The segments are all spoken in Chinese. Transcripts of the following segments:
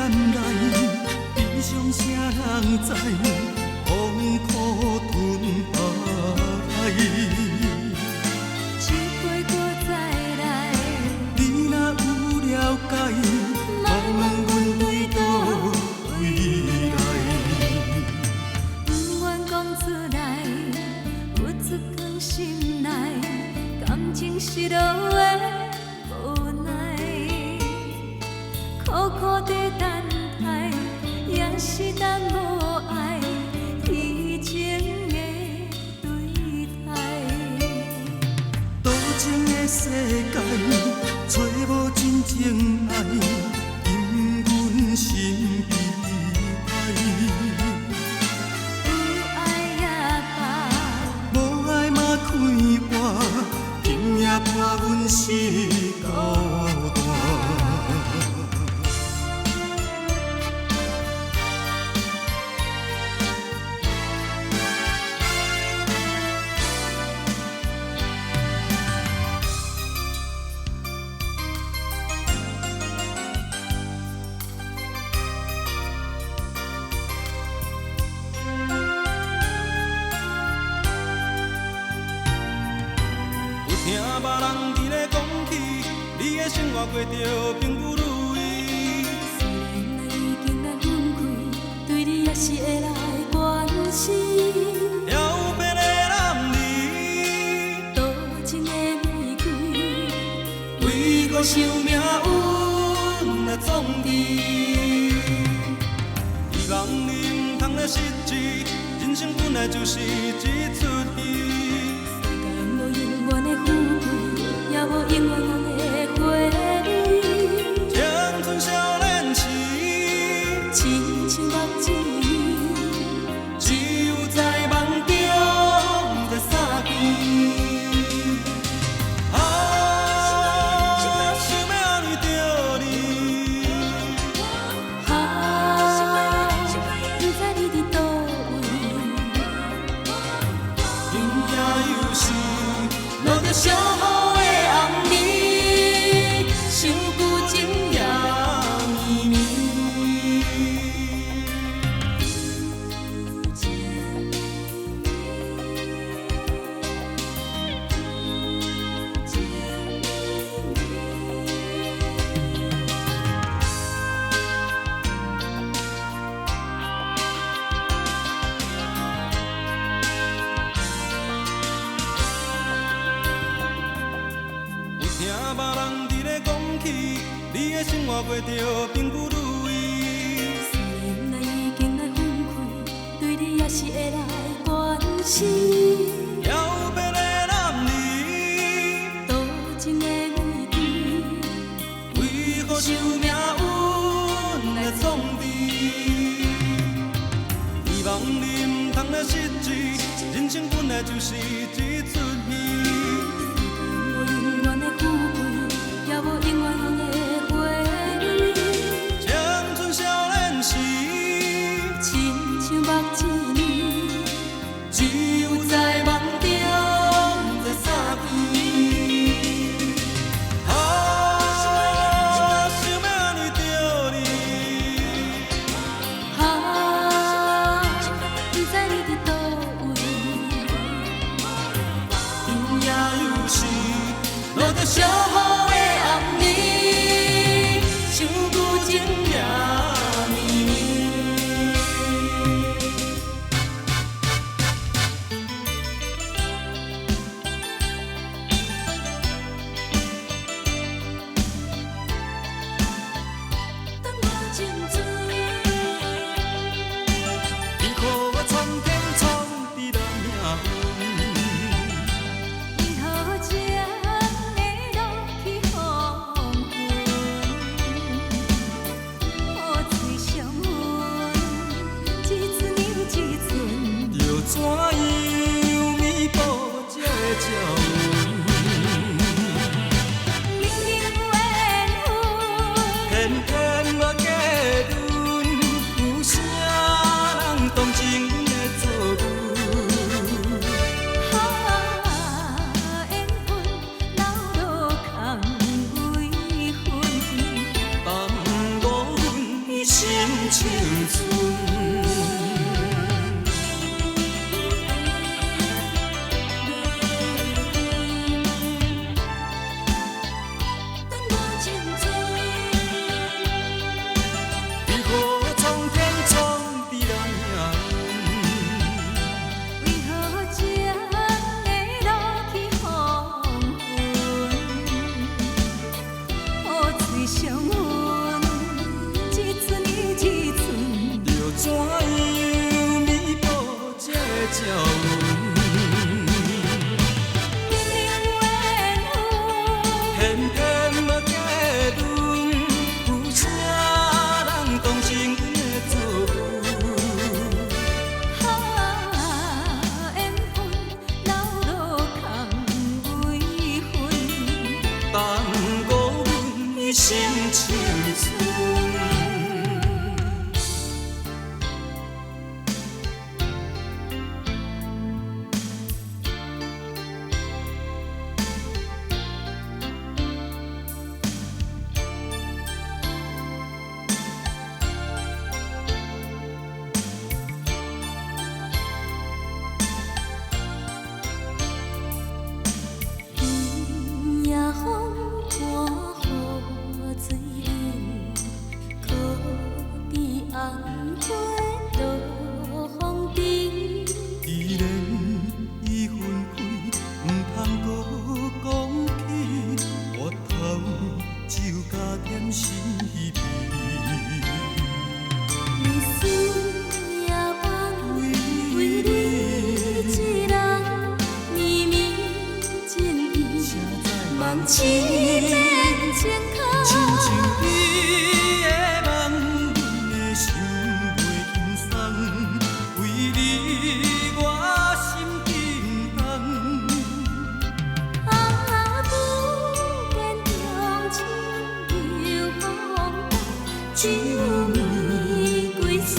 念来，悲伤啥人知？风苦吞下来。一回搁再来，你若有了解，莫问阮对倒位来。不愿讲出来，有出藏心内，感情失落的无奈，苦苦地等待，也是等无爱虚情的对待。多情的世界，找无真正爱，因阮心悲哀。有爱也罢，无爱嘛开活，今夜伴阮是孤单。听别人伫咧讲起，你的生活过着并不如意。虽然已经来分开，对你也是会来关心。了别的男儿，多情的玫瑰，为何想命运来创治？希望你毋通来失志，人生本来就是一出戏。无永远的富贵，也无永远的回忆。青春少年时，亲像目睭，只有在梦中才相见。啊，想要安慰着你，不知你伫倒位，因也有时落着伤雨的红日，想旧情也绵绵。有听别人伫咧讲起，你的生活过着并不如意。虽然已经来分开，对你也是会来关心。了别的男儿，多情的玫瑰，为何受命运来创治？希望你毋通来失志，人生本来就是一出戏。无永远的富贵，也无永远的回忆。青春少年时，亲像目睭，只有在梦中才相见。啊，想要安慰着你，不知你伫倒位，心青春。夜风看雨水冷，可比红花落风尘。既然已分开，毋通搁讲起，我头就加点心味。日思夜梦，为你一人绵绵情意，梦痴变情空。亲像你的梦，阮的心袂轻松，为你我心紧张。不见中情又风动，只有玫瑰雪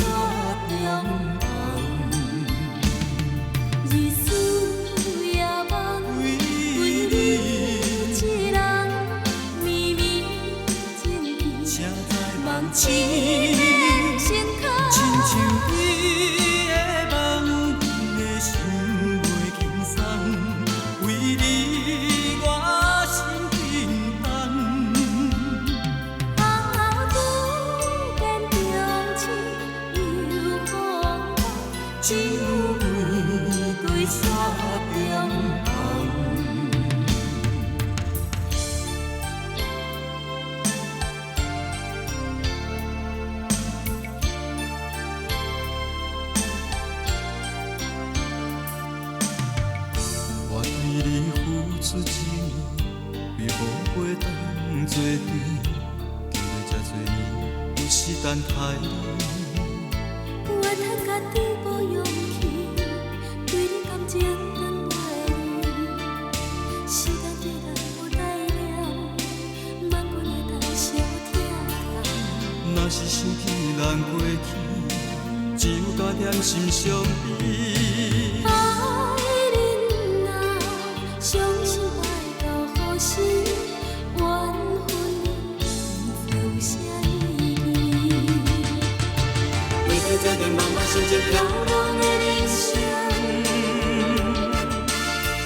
中红。日思夜梦，为你一人绵绵情意，才知梦痴变成空。亲像你的梦，阮的心袂轻松，为你我心紧张。不见中情又风动，只有玫瑰雪中红。我为你付出情，为无陪当作伴，经过这多年，有时等待你。我趁家己无勇气，对你感情断袂离。时间对咱无代念，万阮会当相听。若是想起咱过去，只有加点心伤悲。爱人啊，相信爱到何时，缘分有啥意义？为着这段茫茫心情飘荡的人生，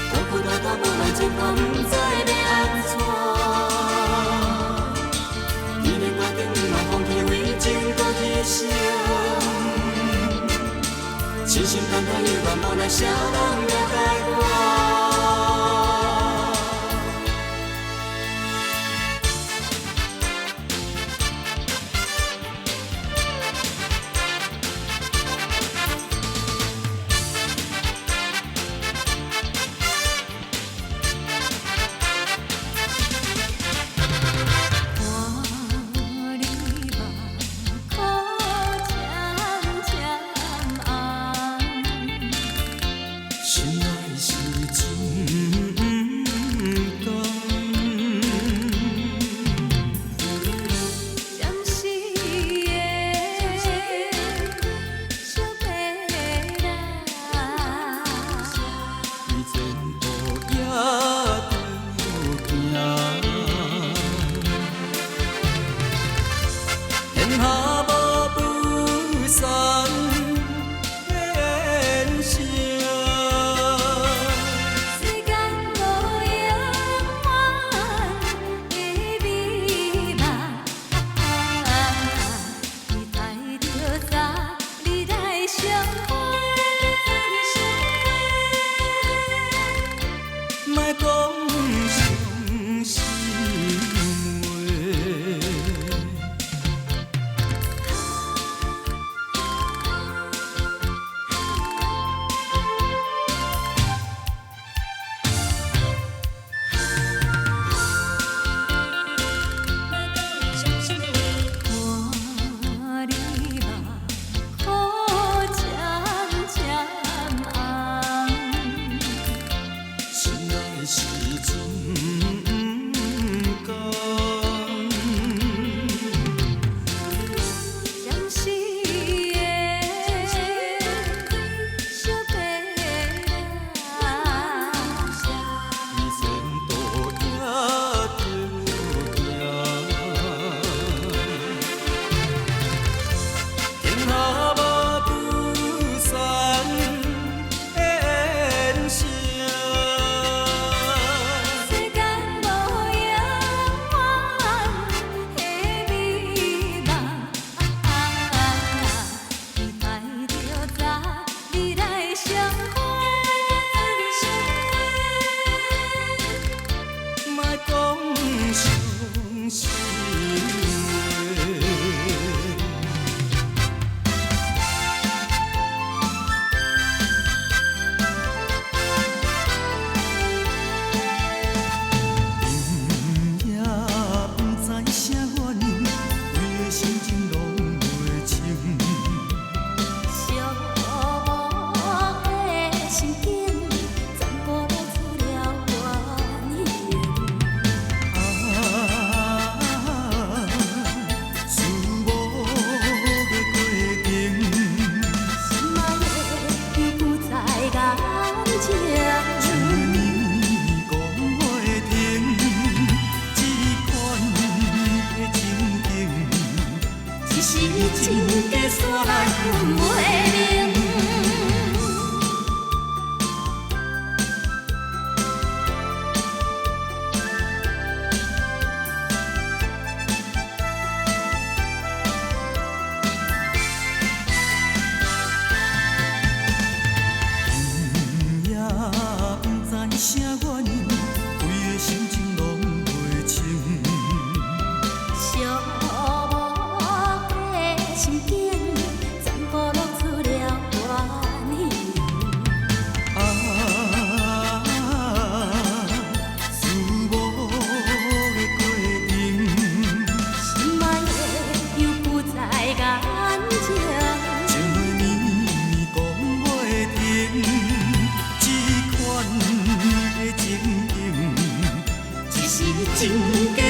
孤孤单单无奈情况，不知要安怎。既然决定莫放弃，为情搁牺牲，痴心等待犹原无奈，谁人了解我？看你目眶渐渐红，心爱是真甘，暂时的小白人。为前途也着行。天下无不散的声。世间无永远的美梦，期待着早日来相会。莫讲伤心话。看你目眶渐渐红，心爱是真甘。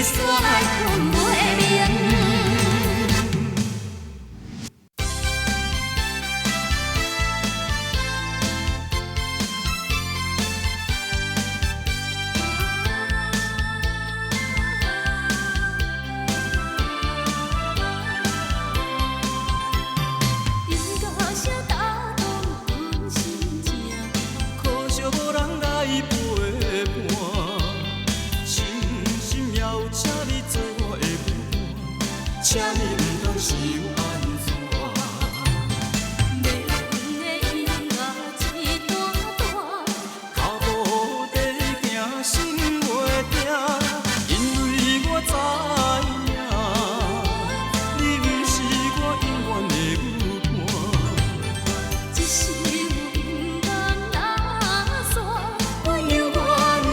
山来分袂明。可惜无人来陪伴，深深要请你做我的舞伴，请你唔通想安怎？要阮的音乐一段段，脚步地行，心袂定，因为我知影，你毋是我永远的舞伴。一世有音乐打散，我永远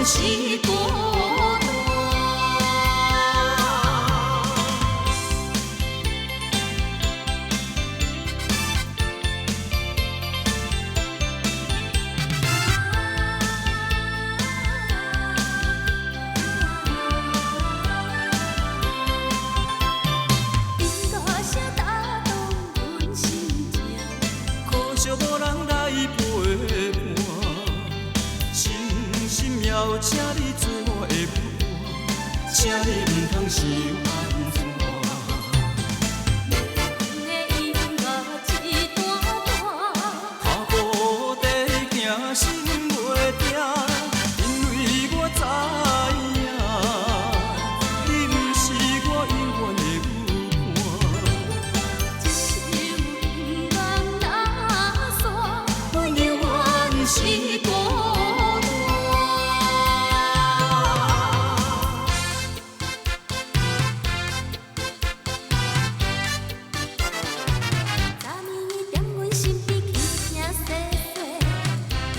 是孤单。音乐声打动阮心情。可惜无人来陪伴，深深要请你做我的舞伴，请你唔通想安怎？阮的音乐一段段，脚步地行，心袂定，因为我知影，你毋是我永远的舞伴。一世有音乐打散，我永远是孤单。昨暝伊踮阮身边轻声细细，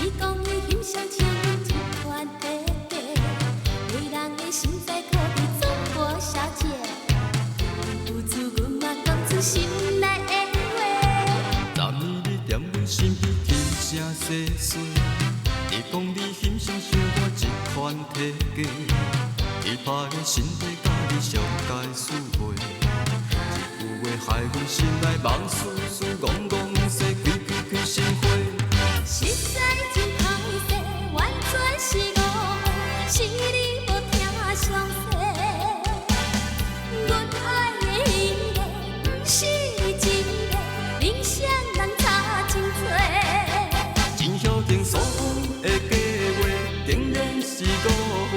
伊讲伊欣赏像阮一款地价，迷人的心在可比总无小姐，有次阮嘛讲出心内的话。昨暝你踮阮身边轻声细细，你讲你欣赏像我一款体价，伊拍的身体甲你上界思袂，一句话害阮心内梦丝丝戆戆细，开心花。实在真歹势，完全是误会，是你无听详细。阮爱的伊个，不是你一个，人生人差真多。真晓听所讲的假话，竟然是误会，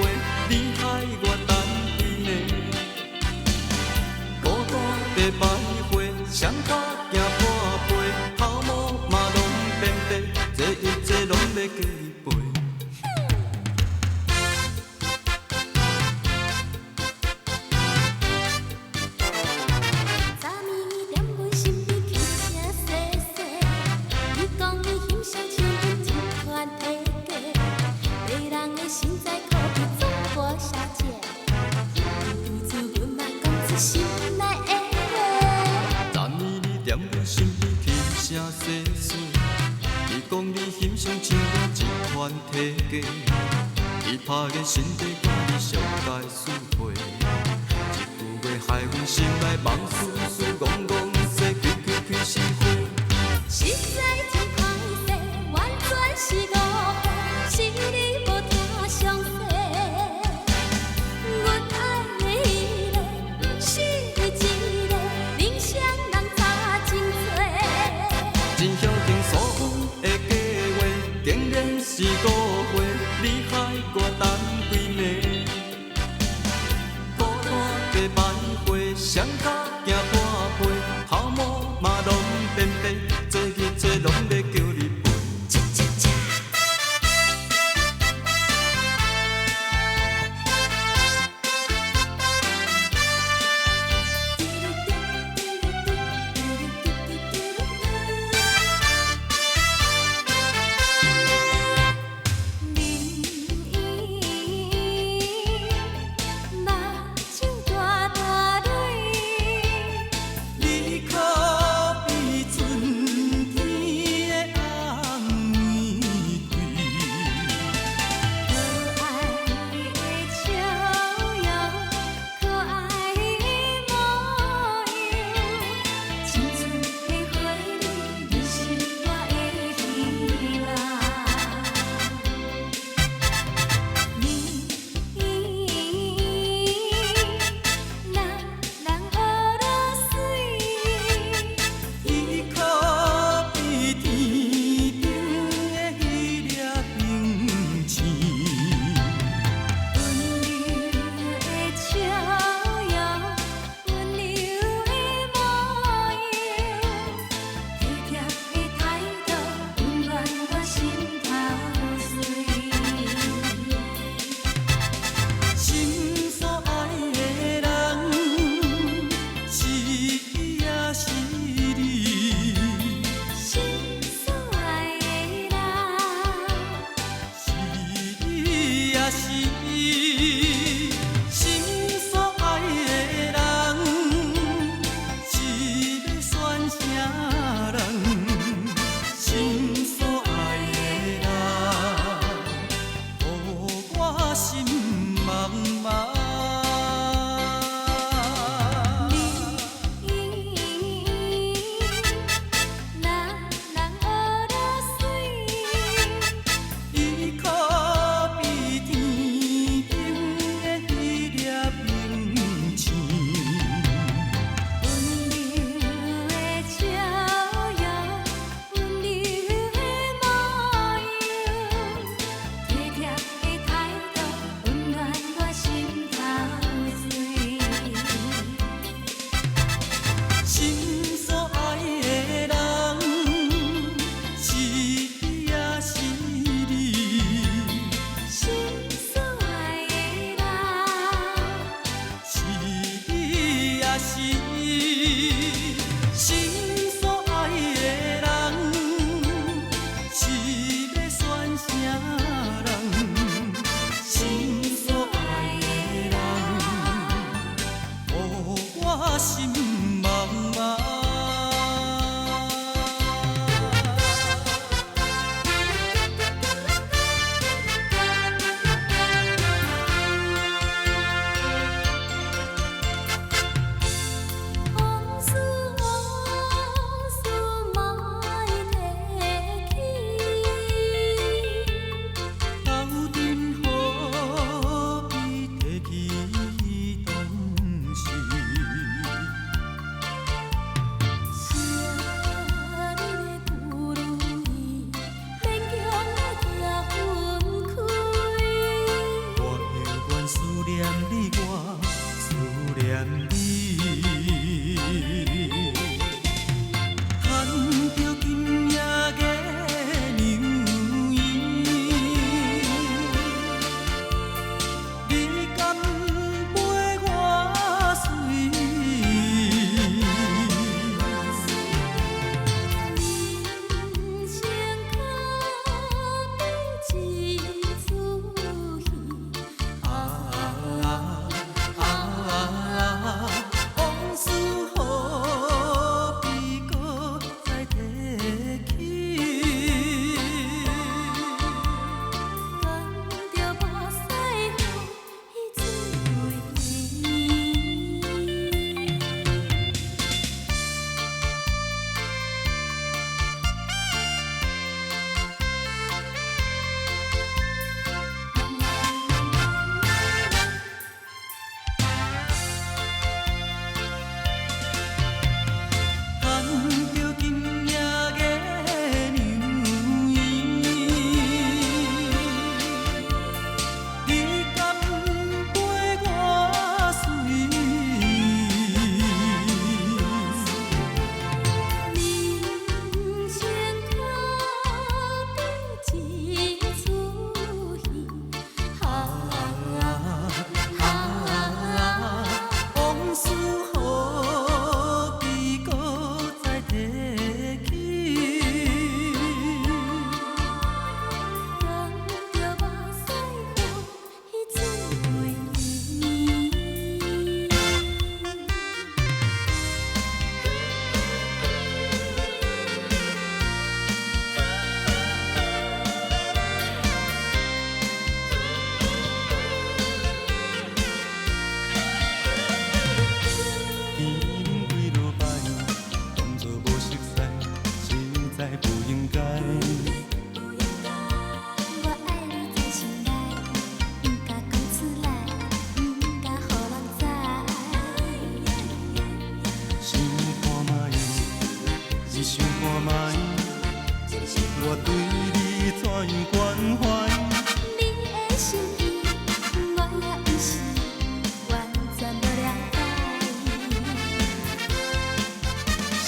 你害我等几年，孤单地徘徊，双脚行破背，头毛嘛拢变白，这一切拢要加你赔。昨暝伊踮阮身边轻声细细，伊讲伊欣赏像阮一款体价，迷人的心在可比总无小姐，有次阮嘛讲出心内的话。昨暝你踮阮身边轻声细细，你讲你欣赏像我一款体价，伊拍的身体甲你上界思袂，一句话害阮心内梦丝丝戆戆细，开心花。实在真歹势，完全是误会，是你无听详细。阮爱的伊个，不是你一个，人生人差真多。真晓听所讲的假话，竟然是误会，你害我等几暝，孤单地徘徊，双脚行破背，头毛嘛拢变白，这一切拢要叫你赔。人伊目睭大大泪。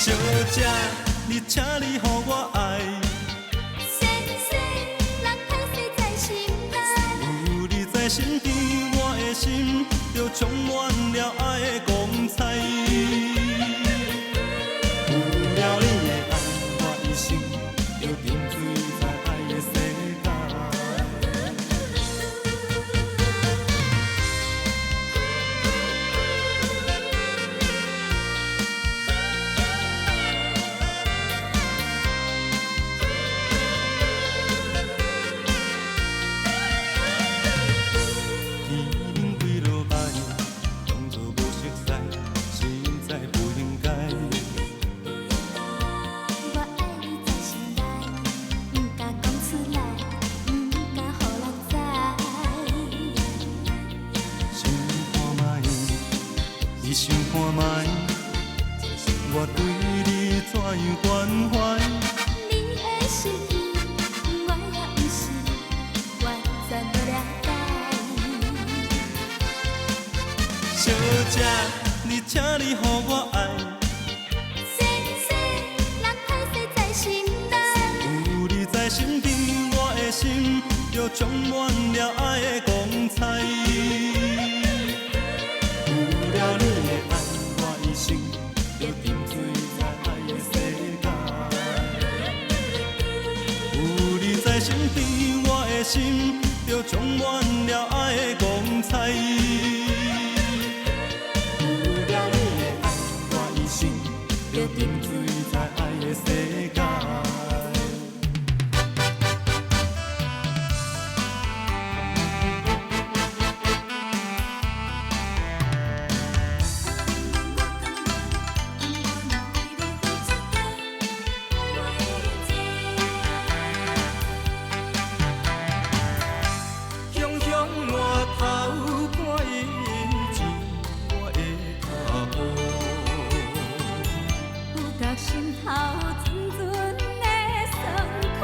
小姐，你请你予我爱。细细人歹势在心内，有你在身边，我的心就充满了爱的光彩。有了你的爱，我一生就沉醉在爱的世界。天几落摆，当作无熟悉，实在不应该。我爱你在心内，不敢讲出来，不敢予人知。想看卖，你想看卖，我对你怎样关怀？你的心意，我也不是完全不了解。小姐，你请你予我爱。细细人歹势在心内，有你在身边，我的心就充满了爱的光彩。有了你的爱，我一生就沉醉在爱的世界。有你在身边，我的心就充满了爱的光彩。有了你的爱，我一生就沉醉在爱的世界。雄雄我头看伊前我的脚步，有甲心头阵阵的酸苦。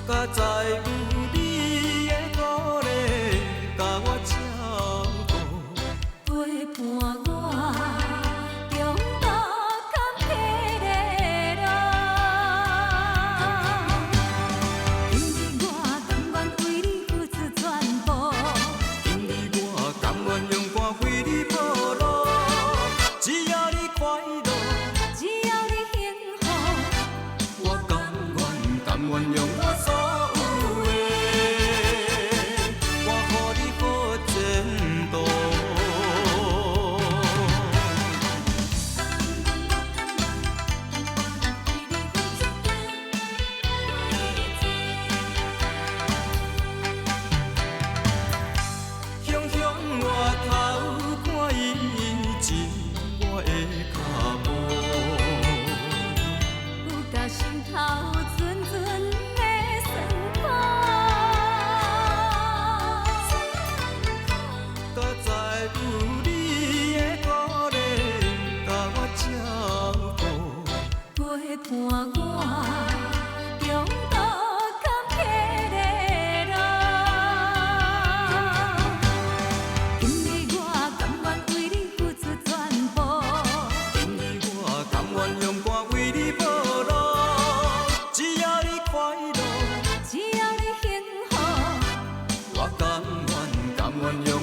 甲在有你的鼓励，甲我照顾。陪伴我中途坎坷的路，今日我甘愿为你付出全部，今日我甘愿用肝为你铺路，只要你快乐，只要你幸福，我甘愿用我所有的，我予你好前途。雄雄我头看伊前我的脚步。有甲心头阵阵的酸苦。甲在有你的鼓励，甲我照顾。陪伴我中途坎坷的路，今日我甘愿为你付出全部，今日我甘愿用肝为你铺路，只要你快乐，只要你幸福，我甘愿用。